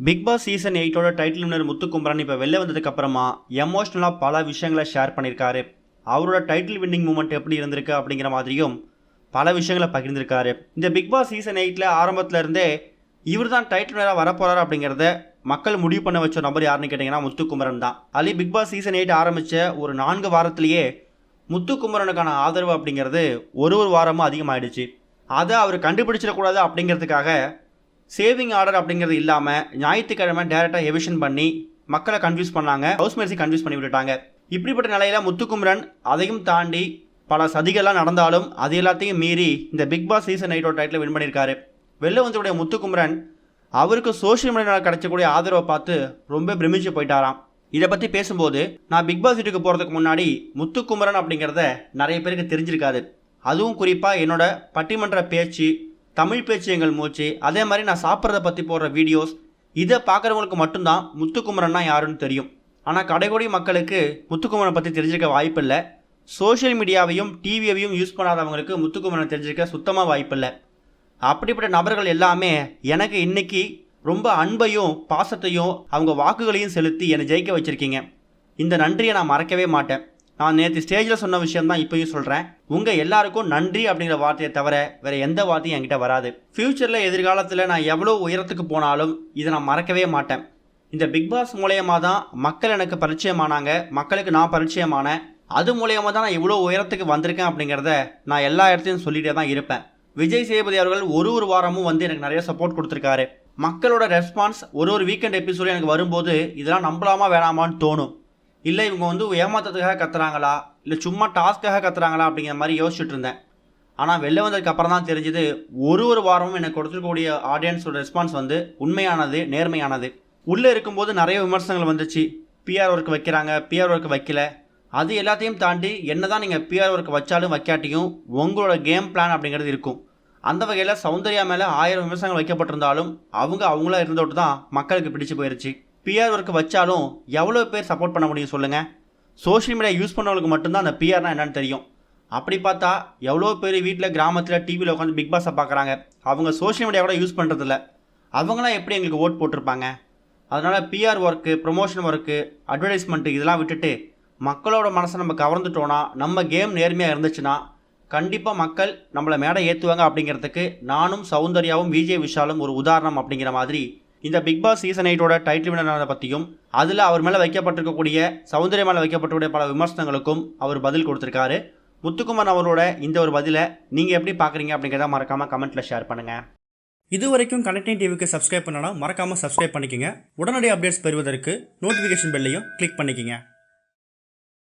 Big Boss season 8ஓட title winner Muthukumaran இப்போ வெளில வந்ததுக்கு அப்புறமா எமோஷ்னலாக பல விஷயங்களை ஷேர் பண்ணியிருக்காரு. அவரோட டைட்டில் வின்னிங் மூமெண்ட் எப்படி இருந்திருக்கு அப்படிங்கிற மாதிரியும் பல விஷயங்களை பகிர்ந்திருக்காரு. இந்த பிக் பாஸ் சீசன் 8ல் ஆரம்பத்தில் இருந்தே இவர் தான் டைட்டில் வின்னராக வரப்போறாரு அப்படிங்கிறத மக்கள் முடிவு பண்ண வச்ச நபர் யாருன்னு கேட்டிங்கன்னா முத்துக்குமரன் தான். அதுலேயும் பிக் பாஸ் சீசன் 8 ஆரம்பித்த ஒரு 4 வாரத்திலேயே முத்துக்குமரனுக்கான ஆதரவு அப்படிங்கிறது ஒரு வாரமும் அதிகமாகிடுச்சு. அதை அவர் கண்டுபிடிச்சிடக்கூடாது அப்படிங்கிறதுக்காக சேவிங் ஆர்டர் அப்படிங்கிறது இல்லாமல் ஞாயிற்றுக்கிழமை டேரெக்டாக எவிஷன் பண்ணி மக்களை கன்ஃபியூஸ் பண்ணாங்க, ஹவுஸ்மேட்ஸை கன்ஃபியூஸ் பண்ணி விட்டுட்டாங்க. இப்படிப்பட்ட நிலையில் முத்துக்குமரன் அதையும் தாண்டி பல சதிகள்லாம் நடந்தாலும் அது எல்லாத்தையும் மீறி இந்த பிக் பாஸ் சீசன் 8ஓட டைட்டில் வின் பண்ணியிருக்காரு. வெளில வந்தக்கூடிய முத்துக்குமரன் அவருக்கு சோஷியல் மீடியாவில் கிடைச்சக்கூடிய ஆதரவை பார்த்து ரொம்ப பிரமிச்சு போயிட்டாராம். இதை பற்றி பேசும்போது, நான் பிக் பாஸ் வீட்டுக்கு போகிறதுக்கு முன்னாடி முத்துக்குமரன் அப்படிங்கிறத நிறைய பேருக்கு தெரிஞ்சிருக்காது. அதுவும் குறிப்பாக என்னோட பட்டிமன்ற பேச்சு, தமிழ் பேச்சு எங்கள் மூச்சு, அதே மாதிரி நான் சாப்பிட்றத பற்றி போடுற வீடியோஸ், இதை பார்க்குறவங்களுக்கு மட்டும்தான் முத்துக்குமரன்னா யாருன்னு தெரியும். ஆனால் கடைக்கோடி மக்களுக்கு முத்துக்குமரனை பற்றி தெரிஞ்சிருக்க வாய்ப்பில்லை. சோஷியல் மீடியாவையும் டிவியையும் யூஸ் பண்ணாதவங்களுக்கு முத்துக்குமரனை தெரிஞ்சிருக்க சுத்தமாக வாய்ப்பில்லை. அப்படிப்பட்ட நபர்கள் எல்லாமே எனக்கு இன்னைக்கு ரொம்ப அன்பையும் பாசத்தையும் அவங்க வாக்குகளையும் செலுத்தி என்னை ஜெயிக்க வச்சுருக்கீங்க. இந்த நன்றியை நான் மறக்கவே மாட்டேன். நான் நேற்று ஸ்டேஜில் சொன்ன விஷயம்தான் இப்போயும் சொல்கிறேன். உங்கள் எல்லாருக்கும் நன்றி அப்படிங்கிற வார்த்தையை தவிர வேறு எந்த வார்த்தையும் என்கிட்ட வராது. ஃப்யூச்சரில் எதிர்காலத்தில் நான் எவ்வளோ உயரத்துக்கு போனாலும் இதை நான் மறக்கவே மாட்டேன். இந்த பிக் பாஸ் மூலயமா தான் மக்கள் எனக்கு பரிச்சயமானாங்க, மக்களுக்கு நான் பரிச்சயமானேன். அது மூலயமா தான் நான் இவ்வளோ உயரத்துக்கு வந்திருக்கேன் அப்படிங்கிறத நான் எல்லா இடத்தையும் சொல்லிகிட்டே தான் இருப்பேன். விஜய் சேதுபதி அவர்கள் ஒரு வாரமும் வந்து எனக்கு நிறைய சப்போர்ட் கொடுத்துருக்காரு. மக்களோட ரெஸ்பான்ஸ் ஒரு வீக்கெண்ட் எபிசோடு எனக்கு வரும்போது இதெல்லாம் நம்பலாமா வேணாமான்னு தோணும். இல்லை இவங்க வந்து ஏமாற்றத்துக்காக கத்துறாங்களா, இல்லை சும்மா டாஸ்க்காக கத்துறாங்களா அப்படிங்கிற மாதிரி யோசிச்சுட்டு இருந்தேன். ஆனால் வெளில வந்ததுக்கு அப்புறம் தான் தெரிஞ்சது ஒரு வாரமும் எனக்கு கொடுத்துருக்கக்கூடிய ஆடியன்ஸோட ரெஸ்பான்ஸ் வந்து உண்மையானது, நேர்மையானது. உள்ளே இருக்கும்போது நிறைய விமர்சனங்கள் வந்துச்சு. பிஆர் ஒர்க் வைக்கிறாங்க, பிஆர் ஒர்க் வைக்கல. அது எல்லாத்தையும் தாண்டி என்ன தான் நீங்கள் பிஆர் ஒர்க் வச்சாலும் வைக்காட்டியும் உங்களோட கேம் பிளான் அப்படிங்கிறது இருக்கும். அந்த வகையில் சௌந்தர்யா மேலே 1000 விமர்சனங்கள் வைக்கப்பட்டிருந்தாலும் அவங்களா இருந்தோட்டு தான் மக்களுக்கு பிடிச்சி போயிடுச்சு. பிஆர் ஒர்க்கு வச்சாலும் எவ்வளோ பேர் சப்போர்ட் பண்ண முடியும் சொல்லுங்கள்? சோஷியல் மீடியா யூஸ் பண்ணவங்களுக்கு மட்டும்தான் அந்த பிஆர்னால் என்னென்னு தெரியும். அப்படி பார்த்தா எவ்வளோ பேர் வீட்டில் கிராமத்தில் டிவியில் உட்காந்து பிக் பாஸை பார்க்குறாங்க. அவங்க சோஷியல் மீடியா கூட யூஸ் பண்ணுறதில்ல. அவங்களாம் எப்படி எங்களுக்கு ஓட் போட்டிருப்பாங்க? அதனால் PR work, promotion work, advertisement இதெல்லாம் விட்டுட்டு மக்களோட மனசை நம்ம கவர்ந்துட்டோன்னா, நம்ம கேம் நேர்மையாக இருந்துச்சுன்னா கண்டிப்பாக மக்கள் நம்மளை மேடை ஏற்றுவாங்க. அப்படிங்கிறதுக்கு நானும் சௌந்தர்யாவும் விஜய் விஷாலும் ஒரு உதாரணம். அப்படிங்கிற மாதிரி இந்த பிக் பாஸ் சீசன் 8ஓட டைட்டில் வின்னரை பற்றியும் அதில் அவர் மேலே வைக்கப்பட்டிருக்கக்கூடிய சௌந்தர்யா மேலே வைக்கப்பட்டிருக்கூடிய பல விமர்சனங்களுக்கும் அவர் பதில் கொடுத்துருக்காரு. முத்துக்குமரன் அவரோட இந்த ஒரு பதிலை நீங்கள் எப்படி பார்க்குறீங்க அப்படிங்கிறத மறக்காமல் கமெண்ட்டில் ஷேர் பண்ணுங்கள். இது வரைக்கும் கனெக்டிங் டிவிக்கு சப்ஸ்கிரைப் பண்ணனா மறக்காமல் சப்ஸ்கிரைப் பண்ணிக்கோங்க. உடனடி அப்டேட்ஸ் பெறுவதற்கு நோட்டிஃபிகேஷன் பெல்லையும் கிளிக் பண்ணிக்கோங்க.